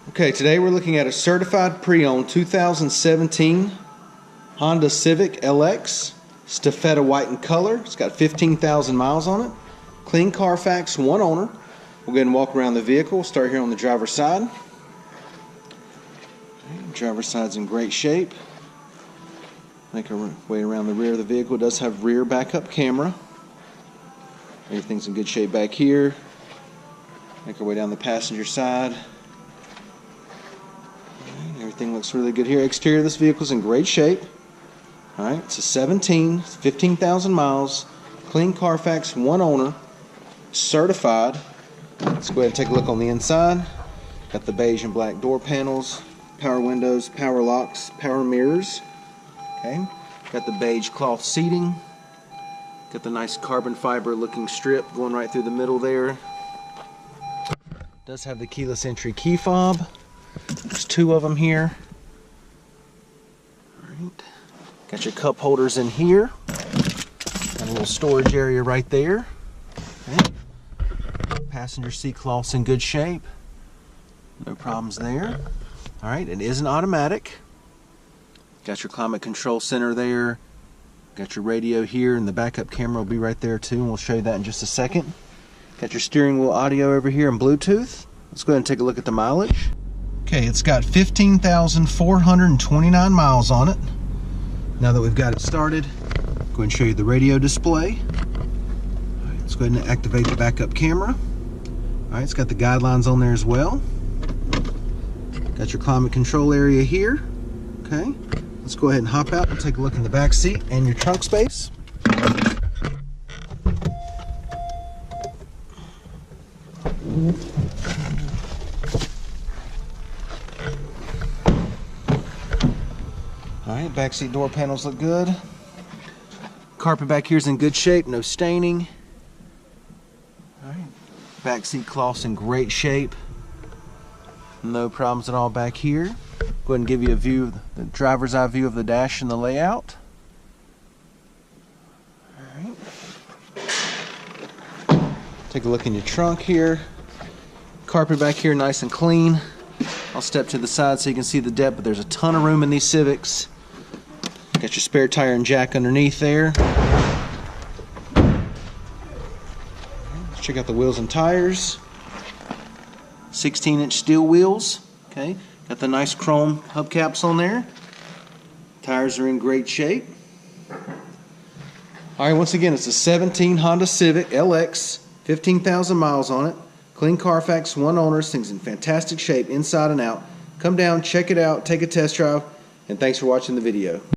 Okay, today we're looking at a certified pre-owned 2017 Honda Civic LX. It's taffeta white in color. It's got 15,000 miles on it. Clean Carfax, one owner. We'll go ahead and walk around the vehicle. We'll start here on the driver's side. Okay, driver's side's in great shape. Make our way around the rear of the vehicle. It does have rear backup camera. Everything's in good shape back here. Make our way down the passenger side. Everything looks really good here. Exterior of this vehicle is in great shape. Alright, it's a 17, 15,000 miles, clean Carfax, one owner, certified. Let's go ahead and take a look on the inside. Got the beige and black door panels, power windows, power locks, power mirrors. Okay, got the beige cloth seating. Got the nice carbon fiber looking strip going right through the middle there. Does have the keyless entry key fob. There's two of them here. Alright. Got your cup holders in here. Got a little storage area right there. Okay. Passenger seat cloth's in good shape. No problems there. Alright, it is an automatic. Got your climate control center there. Got your radio here, and the backup camera will be right there too, and we'll show you that in just a second. Got your steering wheel audio over here and Bluetooth. Let's go ahead and take a look at the mileage. Okay, it's got 15,429 miles on it. Now that we've got it started, go ahead and show you the radio display. All right, let's go ahead and activate the backup camera. All right, it's got the guidelines on there as well. Got your climate control area here. Okay, let's go ahead and hop out and take a look in the back seat and your trunk space. Alright, backseat door panels look good. Carpet back here is in good shape, no staining. Alright, backseat cloth's in great shape. No problems at all back here. Go ahead and give you a view, the driver's eye view of the dash and the layout. Alright. Take a look in your trunk here. Carpet back here nice and clean. I'll step to the side so you can see the depth, but there's a ton of room in these Civics. Got your spare tire and jack underneath there. Let's check out the wheels and tires. 16-inch steel wheels. Okay, got the nice chrome hubcaps on there. Tires are in great shape. Alright, once again, it's a 17 Honda Civic LX, 15,000 miles on it. Clean Carfax, one owner. This thing's in fantastic shape inside and out. Come down, check it out, take a test drive, and thanks for watching the video.